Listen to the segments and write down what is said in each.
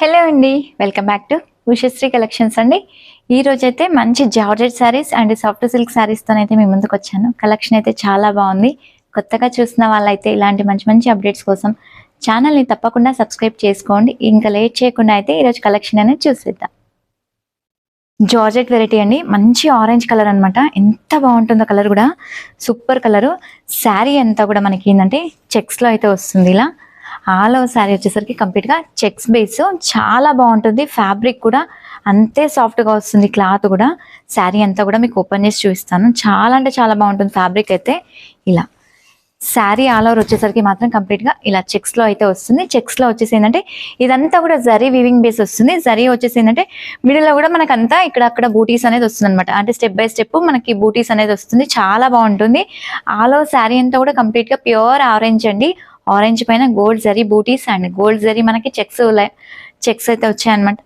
Hello అండి, welcome back to Ushasri collections అండి. ఈ రోజు అయితే మంచి georgette sarees and soft silk శారీస్తోనైతే మీ ముందుకు వచ్చాను. కలెక్షన్ అయితే చాలా బాగుంది. కొత్తగా చూసిన వాళ్ళైతే ఇలాంటి మంచి మంచి అప్డేట్స్ కోసం ఛానల్ని తప్పకుండా సబ్స్క్రైబ్ చేసుకోండి. ఇంకా లేట్ చేయకుండా అయితే ఈరోజు కలెక్షన్ అనేది చూసేద్దాం. జార్జెట్ వెరైటీ అండి, మంచి ఆరెంజ్ కలర్ అనమాట. ఎంత బాగుంటుందో కలర్ కూడా, సూపర్ కలరు. శారీ అంతా కూడా మనకి ఏంటంటే చెక్స్లో అయితే వస్తుంది. ఇలా ఆల్ ఓవర్ శారీ వచ్చేసరికి కంప్లీట్గా చెక్స్ బేస్, చాలా బాగుంటుంది. ఫ్యాబ్రిక్ కూడా అంతే సాఫ్ట్గా వస్తుంది. క్లాత్ కూడా, శారీ అంతా కూడా మీకు ఓపెన్ చేసి చూపిస్తాను. చాలా అంటే చాలా బాగుంటుంది ఫ్యాబ్రిక్ అయితే. ఇలా శారీ ఆల్ ఓవర్ వచ్చేసరికి మాత్రం కంప్లీట్గా ఇలా చెక్స్లో అయితే వస్తుంది. చెక్స్లో వచ్చేసి ఏంటంటే ఇదంతా కూడా జరీ వీవింగ్ బేస్ వస్తుంది. జరీ వచ్చేసి ఏంటంటే మిడిల్లో కూడా మనకు అంతా ఇక్కడ అక్కడ బూటీస్ అనేది వస్తుంది అనమాట. అంటే స్టెప్ బై స్టెప్ మనకి బూటీస్ అనేది వస్తుంది. చాలా బాగుంటుంది. ఆల్ ఓవర్ శారీ అంతా కూడా కంప్లీట్గా ప్యూర్ ఆరెంజ్ అండి. ఆరెంజ్ పైన gold zari buttis and gold zari మనకి చెక్స్ అయితే వచ్చాయన్నమాట.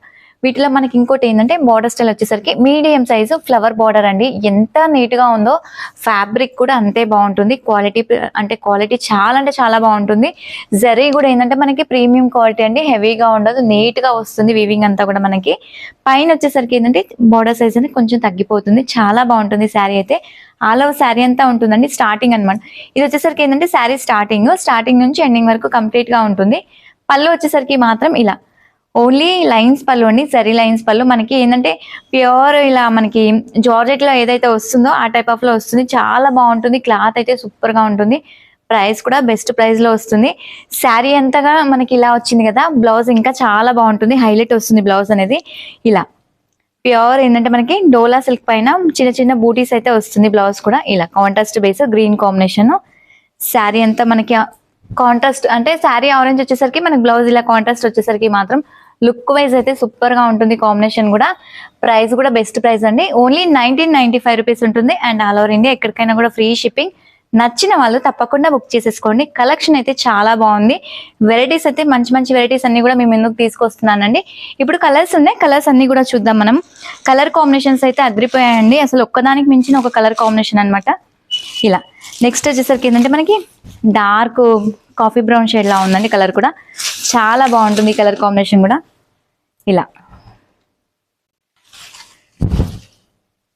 వీటిలో మనకి ఇంకోటి ఏంటంటే బార్డర్ స్టైల్ వచ్చేసరికి మీడియం సైజు ఫ్లవర్ బార్డర్ అండి. ఎంత నీట్గా ఉందో, ఫ్యాబ్రిక్ కూడా అంతే బాగుంటుంది. క్వాలిటీ చాలా అంటే చాలా బాగుంటుంది. జరీ కూడా ఏంటంటే మనకి ప్రీమియం క్వాలిటీ అండి, హెవీగా ఉండదు, నీట్గా వస్తుంది. వీవింగ్ అంతా కూడా మనకి పైన వచ్చేసరికి ఏంటంటే బార్డర్ సైజ్ అనేది కొంచెం తగ్గిపోతుంది. చాలా బాగుంటుంది శారీ అయితే. ఆల్ ఓవర్ శారీ అంతా ఉంటుందండి. స్టార్టింగ్ అనమాట ఇది వచ్చేసరికి ఏంటంటే శారీ స్టార్టింగ్ నుంచి ఎండింగ్ వరకు కంప్లీట్గా ఉంటుంది. పళ్ళు వచ్చేసరికి మాత్రం ఇలా ఓన్లీ లైన్స్ పళ్ళు అండి, జరీ లైన్స్ పళ్ళు. మనకి ఏంటంటే ప్యూర్ ఇలా మనకి జార్జెట్లో ఏదైతే వస్తుందో ఆ టైప్ ఆఫ్ లో వస్తుంది. చాలా బాగుంటుంది. క్లాత్ అయితే సూపర్గా ఉంటుంది. ప్రైస్ కూడా బెస్ట్ ప్రైస్లో వస్తుంది. శారీ అంతగా మనకి ఇలా వచ్చింది కదా, బ్లౌజ్ ఇంకా చాలా బాగుంటుంది, హైలైట్ వస్తుంది బ్లౌజ్ అనేది. ఇలా ప్యూర్ ఏంటంటే మనకి డోలా సిల్క్ పైన చిన్న చిన్న బూటీస్ అయితే వస్తుంది. బ్లౌజ్ కూడా ఇలా contrast base green combination. Sari అంతా మనకి కాంట్రాస్ట్ అంటే శారీ ఆరెంజ్ వచ్చేసరికి మనకి బ్లౌజ్ ఇలా కాంట్రాస్ట్ వచ్చేసరికి మాత్రం లుక్ వైజ్ అయితే సూపర్ గా ఉంటుంది. కాంబినేషన్ కూడా, ప్రైస్ కూడా బెస్ట్ ప్రైస్ అండి. ఓన్లీ 1995 రూపీస్ ఉంటుంది. అండ్ ఆల్ ఓవర్ ఇండియా ఎక్కడికైనా కూడా ఫ్రీ షిప్పింగ్. నచ్చిన వాళ్ళు తప్పకుండా బుక్ చేసేసుకోండి. కలెక్షన్ అయితే చాలా బాగుంది. వెరైటీస్ అయితే మంచి మంచి వెరైటీస్ అన్ని కూడా మేము ఎందుకు తీసుకొస్తున్నానండి. ఇప్పుడు కలర్స్ ఉన్నాయి, కలర్స్ అన్ని కూడా చూద్దాం మనం. కలర్ కాంబినేషన్స్ అయితే అదిరిపోయాయండి. అసలు ఒక్కదానికి మించిన ఒక కలర్ కాంబినేషన్ అనమాట. ఇలా నెక్స్ట్ వచ్చేసరికి ఏంటంటే మనకి డార్క్ కాఫీ బ్రౌన్ షేడ్ లా ఉందండి. కలర్ కూడా చాలా బాగుంటుంది. కలర్ కాంబినేషన్ కూడా ఇలా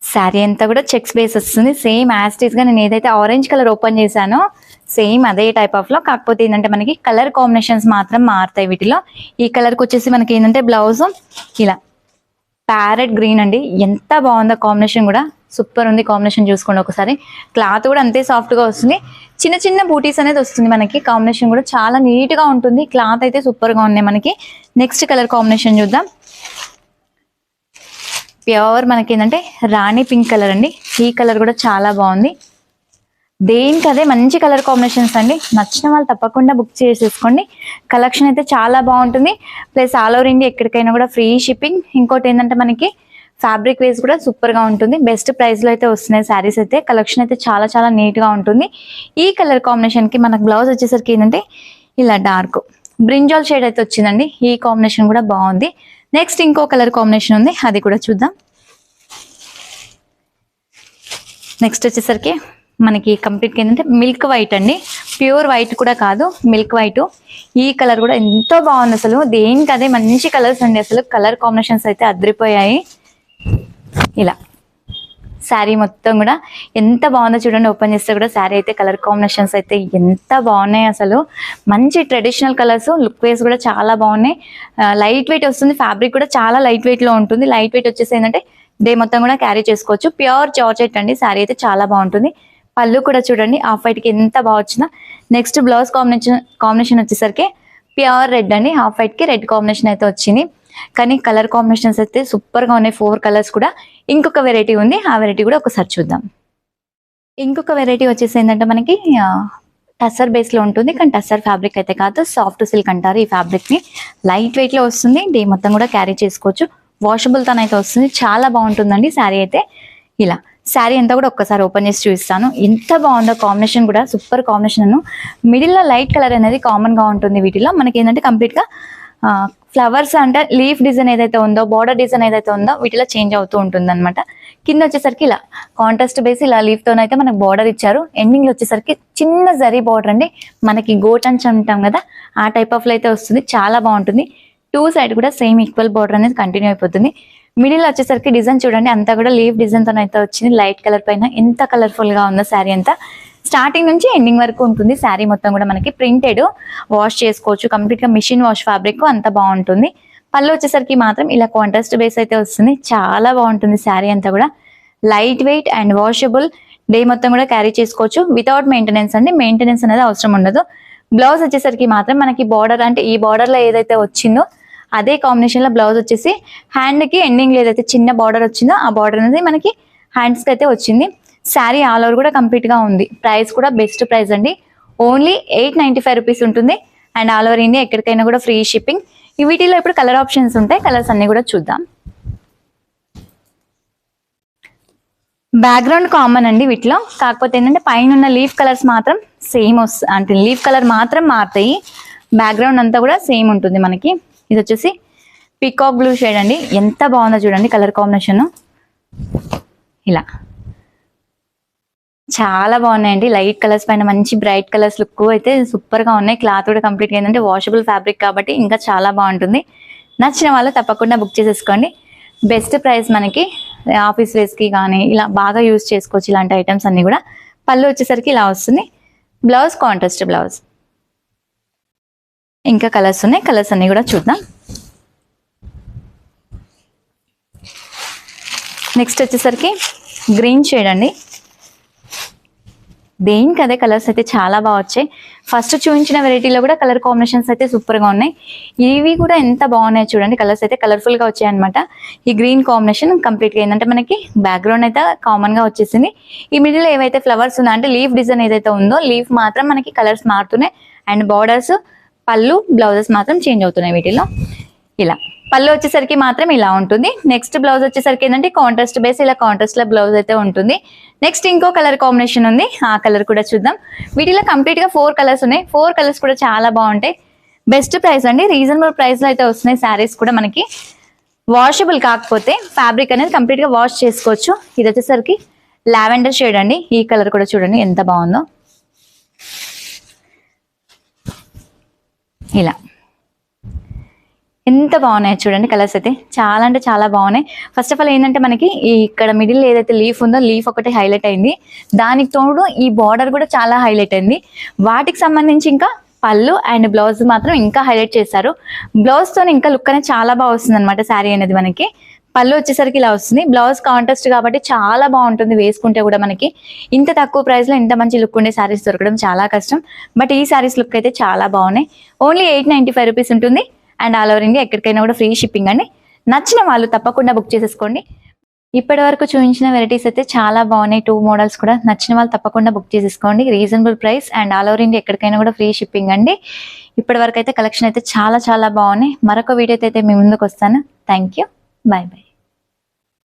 శారీ అంతా కూడా చెక్స్ బేస్ వస్తుంది. సేమ్ యాస్టీస్ గా నేను ఏదైతే ఆరెంజ్ కలర్ ఓపెన్ చేశానో సేమ్ అదే టైప్ ఆఫ్ లో, కాకపోతే ఏంటంటే మనకి కలర్ కాంబినేషన్స్ మాత్రం మారుతాయి వీటిలో. ఈ కలర్కి వచ్చేసి మనకి ఏంటంటే బ్లౌజ్ ఇలా ప్యారెట్ గ్రీన్ అండి. ఎంత బాగుందో కాంబినేషన్ కూడా, సూపర్ ఉంది. కాంబినేషన్ చూసుకోండి ఒకసారి. క్లాత్ కూడా అంతే సాఫ్ట్ గా వస్తుంది. చిన్న చిన్న బూటీస్ అనేది వస్తుంది మనకి. కాంబినేషన్ కూడా చాలా నీట్ గా ఉంటుంది. క్లాత్ అయితే సూపర్ గా ఉన్నాయి మనకి. నెక్స్ట్ కలర్ కాంబినేషన్ చూద్దాం. ప్యూర్ మనకి ఏంటంటే రాణి పింక్ కలర్ అండి. ఈ కలర్ కూడా చాలా బాగుంది. దేనికి అదే మంచి కలర్ కాంబినేషన్స్ అండి. నచ్చిన వాళ్ళు తప్పకుండా బుక్ చేసేసుకోండి. కలెక్షన్ అయితే చాలా బాగుంటుంది. ప్లస్ ఆల్ ఓవర్ ఇండియా ఎక్కడికైనా కూడా ఫ్రీ షిప్పింగ్. ఇంకోటి ఏంటంటే మనకి ఫ్యాబ్రిక్ వేస్ కూడా సూపర్ గా ఉంటుంది. బెస్ట్ ప్రైస్ లో అయితే వస్తున్నాయి శారీస్ అయితే. కలెక్షన్ అయితే చాలా చాలా నీట్ గా ఉంటుంది. ఈ కలర్ కాంబినేషన్ కి మనకు బ్లౌజ్ వచ్చేసరికి ఏంటంటే ఇలా డార్క్ బ్రింజాల్ షేడ్ అయితే వచ్చిందండి. ఈ కాంబినేషన్ కూడా బాగుంది. నెక్స్ట్ ఇంకో కలర్ కాంబినేషన్ ఉంది, అది కూడా చూద్దాం. నెక్స్ట్ వచ్చేసరికి మనకి కంప్లీట్గా ఏంటంటే మిల్క్ వైట్ అండి. ప్యూర్ వైట్ కూడా కాదు, మిల్క్ వైట్. ఈ కలర్ కూడా ఎంతో బాగుంది. అసలు దేనికి అదే మంచి కలర్స్ అండి. అసలు కలర్ కాంబినేషన్స్ అయితే అదిరిపోయాయి. ఇలా శారీ మొత్తం కూడా ఎంత బాగుందో చూడండి. ఓపెన్ చేస్తే కూడా శారీ అయితే కలర్ కాంబినేషన్స్ అయితే ఎంత బాగున్నాయి. అసలు మంచి ట్రెడిషనల్ కలర్స్, లుక్ వేస్ కూడా చాలా బాగున్నాయి. లైట్ వెయిట్ వస్తుంది. ఫ్యాబ్రిక్ కూడా చాలా లైట్ వెయిట్ లో ఉంటుంది. లైట్ వెయిట్ వచ్చేసి ఏంటంటే డే మొత్తం కూడా క్యారీ చేసుకోవచ్చు. ప్యూర్ జార్జెట్ అండి. శారీ అయితే చాలా బాగుంటుంది. పళ్ళు కూడా చూడండి ఆఫ్ వైట్ కి ఎంత బాగా వచ్చిందో. నెక్స్ట్ బ్లౌజ్ కాంబినేషన్ వచ్చేసరికి ప్యూర్ రెడ్ అండి. హాఫ్ వైట్ కి రెడ్ కాంబినేషన్ అయితే వచ్చింది. కానీ కలర్ కాంబినేషన్స్ అయితే సూపర్ గా ఉన్నాయి. 4 కలర్స్ కూడా. ఇంకొక వెరైటీ ఉంది, ఆ వెరైటీ కూడా ఒకసారి చూద్దాం. ఇంకొక వెరైటీ వచ్చేసి ఏంటంటే మనకి టస్సర్ బేస్ లో ఉంటుంది. కానీ టస్సర్ ఫ్యాబ్రిక్ అయితే కాదు, సాఫ్ట్ సిల్క్ అంటారు ఈ ఫ్యాబ్రిక్ ని. లైట్ వెయిట్ లో వస్తుంది. డే మొత్తం కూడా క్యారీ చేసుకోవచ్చు. వాషబుల్ తనైతే వస్తుంది. చాలా బాగుంటుందండి శారీ అయితే. ఇలా శారీ అంతా కూడా ఒక్కసారి ఓపెన్ చేసి చూపిస్తాను. ఎంత బాగుందో కాంబినేషన్ కూడా, సూపర్ కాంబినేషన్. మిడిల్ లో లైట్ కలర్ అనేది కామన్ గా ఉంటుంది. వీటిలో మనకి ఏంటంటే కంప్లీట్ గా ఫ్లవర్స్ అంటే లీఫ్ డిజైన్ ఏదైతే ఉందో, బార్డర్ డిజైన్ ఏదైతే ఉందో వీటిలో చేంజ్ అవుతూ ఉంటుంది అనమాట. కింద వచ్చేసరికి ఇలా కాంట్రాస్ట్ బేస్ ఇలా లీఫ్ తోనైతే మనకు బార్డర్ ఇచ్చారు. ఎండింగ్ లో వచ్చేసరికి చిన్న జరీ బార్డర్ అండి. మనకి గోట్ అంచు అంటాం కదా, ఆ టైప్ ఆఫ్ లో అయితే వస్తుంది. చాలా బాగుంటుంది. టూ సైడ్ కూడా సేమ్ ఈక్వల్ బార్డర్ అనేది కంటిన్యూ అయిపోతుంది. మిడిల్ వచ్చేసరికి డిజైన్ చూడండి, అంతా కూడా లీవ్ డిజైన్ తో అయితే వచ్చింది. లైట్ కలర్ పైన ఎంత కలర్ఫుల్ గా ఉందో శారీ అంతా. స్టార్టింగ్ నుంచి ఎండింగ్ వరకు ఉంటుంది శారీ మొత్తం కూడా మనకి ప్రింటెడ్, వాష్ చేసుకోవచ్చు, కంప్లీట్ గా మిషన్ వాష్ ఫ్యాబ్రిక్, అంత బాగుంటుంది. పళ్ళు వచ్చేసరికి మాత్రం ఇలా కాంట్రాస్ట్ బేస్ అయితే వస్తుంది. చాలా బాగుంటుంది శారీ అంతా కూడా. Light weight and washable, day మొత్తం కూడా క్యారీ చేసుకోవచ్చు వితౌట్ మెయింటెనెన్స్ అండి. మెయింటెనెన్స్ అనేది అవసరం ఉండదు. బ్లౌజ్ వచ్చేసరికి మాత్రం మనకి బార్డర్ అంటే ఈ బార్డర్ లో ఏదైతే వచ్చిందో అదే కాంబినేషన్ లో బ్లౌజ్ వచ్చేసి హ్యాండ్ కి ఎండింగ్ లో ఏదైతే చిన్న బార్డర్ వచ్చిందో ఆ బార్డర్ అనేది మనకి హ్యాండ్స్ కి అయితే వచ్చింది. శారీ ఆల్ ఓవర్ కూడా కంప్లీట్ గా ఉంది. ప్రైస్ కూడా బెస్ట్ ప్రైస్ అండి, ఓన్లీ 895 రూపీస్ ఉంటుంది. అండ్ ఆల్ ఓవర్ ఇండియా ఎక్కడికైనా కూడా ఫ్రీ షిప్పింగ్. వీటిలో ఇప్పుడు కలర్ ఆప్షన్స్ ఉంటాయి, కలర్స్ అన్ని కూడా చూద్దాం. బ్యాక్గ్రౌండ్ కామన్ అండి వీటిలో, కాకపోతే ఏంటంటే పైన ఉన్న లీఫ్ కలర్స్ మాత్రం సేమ్ వస్తాయి, అంటే లీఫ్ కలర్ మాత్రం మారుతాయి. బ్యాక్గ్రౌండ్ అంతా కూడా సేమ్ ఉంటుంది మనకి. ఇది వచ్చేసి పీకాక్ బ్లూ షేడ్ అండి, ఎంత బాగుందో చూడండి కలర్ కాంబినేషన్. ఇలా చాలా బాగున్నాయండి. లైట్ కలర్స్ పైన మంచి బ్రైట్ కలర్స్ లుక్ అయితే సూపర్ గా ఉన్నాయి. క్లాత్ కూడా కంప్లీట్ గా ఏంటంటే వాషబుల్ ఫ్యాబ్రిక్ కాబట్టి ఇంకా చాలా బాగుంటుంది. నచ్చిన వాళ్ళు తప్పకుండా బుక్ చేసేసుకోండి. బెస్ట్ ప్రైస్ మనకి. ఆఫీస్ వేస్ కి కానీ ఇలా బాగా యూజ్ చేసుకోవచ్చు ఇలాంటి ఐటమ్స్ అన్ని కూడా. పళ్ళు వచ్చేసరికి ఇలా వస్తుంది. Blouse contrast blouse. ఇంకా కలర్స్ ఉన్నాయి, కలర్స్ అన్ని కూడా చూద్దాం. నెక్స్ట్ వచ్చేసరికి గ్రీన్ షేడ్ అండి. దేనికి అదే కలర్స్ అయితే చాలా బాగా వచ్చాయి. ఫస్ట్ చూపించిన వెరైటీలో కూడా కలర్ కాంబినేషన్స్ అయితే సూపర్ గా ఉన్నాయి. ఇవి కూడా ఎంత బాగున్నాయి చూడండి. కలర్స్ అయితే కలర్ఫుల్ గా వచ్చాయి అనమాట. ఈ గ్రీన్ కాంబినేషన్ కంప్లీట్ గా ఏంటంటే మనకి బ్యాక్గ్రౌండ్ అయితే కామన్ గా వచ్చేసింది. ఈ మిడిల్ ఏవైతే ఫ్లవర్స్ ఉన్నా అంటే లీఫ్ డిజైన్ ఏదైతే ఉందో లీఫ్ మాత్రం మనకి కలర్స్ మారుతున్నాయి. అండ్ బార్డర్స్, పళ్ళు, బ్లౌజెస్ మాత్రం చేంజ్ అవుతున్నాయి వీటిలో. ఇలా పళ్ళు వచ్చేసరికి మాత్రం ఇలా ఉంటుంది. నెక్స్ట్ బ్లౌజ్ వచ్చేసరికి ఏంటంటే కాంట్రాస్ట్ బేస్, ఇలా కాంట్రాస్ట్ లో బ్లౌజ్ అయితే ఉంటుంది. నెక్స్ట్ ఇంకో కలర్ కాంబినేషన్ ఉంది, ఆ కలర్ కూడా చూద్దాం. వీటిలో కంప్లీట్ గా 4 కలర్స్ ఉన్నాయి. 4 కలర్స్ కూడా చాలా బాగుంటాయి. బెస్ట్ ప్రైస్ అండి, రీజనబుల్ ప్రైస్ లో అయితే వస్తున్నాయి. శారీస్ కూడా మనకి వాషబుల్, కాకపోతే ఫ్యాబ్రిక్ అనేది కంప్లీట్ గా వాష్ చేసుకోవచ్చు. ఇది వచ్చేసరికి లావెండర్ షేడ్ అండి. ఈ కలర్ కూడా చూడండి ఎంత బాగుందో. ఇలా ఎంత బాగున్నాయి చూడండి కలర్స్ అయితే చాలా అంటే చాలా బాగున్నాయి. ఫస్ట్ ఆఫ్ ఆల్ ఏంటంటే మనకి ఈ ఇక్కడ మిడిల్ ఏదైతే లీఫ్ ఉందో లీఫ్ ఒకటి హైలైట్ అయింది. దానికి తోడు ఈ బార్డర్ కూడా చాలా హైలైట్ అయింది. వాటికి సంబంధించి ఇంకా పళ్ళు అండ్ బ్లౌజ్ మాత్రం ఇంకా హైలైట్ చేశారు. బ్లౌజ్ తో ఇంకా లుక్ అనేది చాలా బాగా వస్తుంది అనమాట శారీ అనేది మనకి. పళ్ళు వచ్చేసరికి ఇలా వస్తుంది. బ్లౌజ్ కాంట్రాస్ట్ కాబట్టి చాలా బాగుంటుంది వేసుకుంటే కూడా. మనకి ఇంత తక్కువ ప్రైస్ లో ఇంత మంచి లుక్ ఉండే శారీస్ దొరకడం చాలా కష్టం. బట్ ఈ శారీస్ లుక్ అయితే చాలా బాగున్నాయి. ఓన్లీ 895 రూపీస్ ఉంటుంది. అండ్ ఆల్ ఓవర్ ఇండియా ఎక్కడికైనా కూడా ఫ్రీ షిప్పింగ్ అండి. నచ్చిన వాళ్ళు తప్పకుండా బుక్ చేసేసుకోండి. ఇప్పటి వరకు చూపించిన వెరైటీస్ అయితే చాలా బాగున్నాయి. 2 మోడల్స్ కూడా. నచ్చిన వాళ్ళు తప్పకుండా బుక్ చేసేసుకోండి. Reasonable price and all over India ఎక్కడికైనా కూడా ఫ్రీ షిప్పింగ్ అండి. ఇప్పటి వరకు అయితే కలెక్షన్ అయితే చాలా చాలా బాగున్నాయి. మరొక వీడియోతో అయితే మీ ముందుకు వస్తాను. Thank you. Bye bye.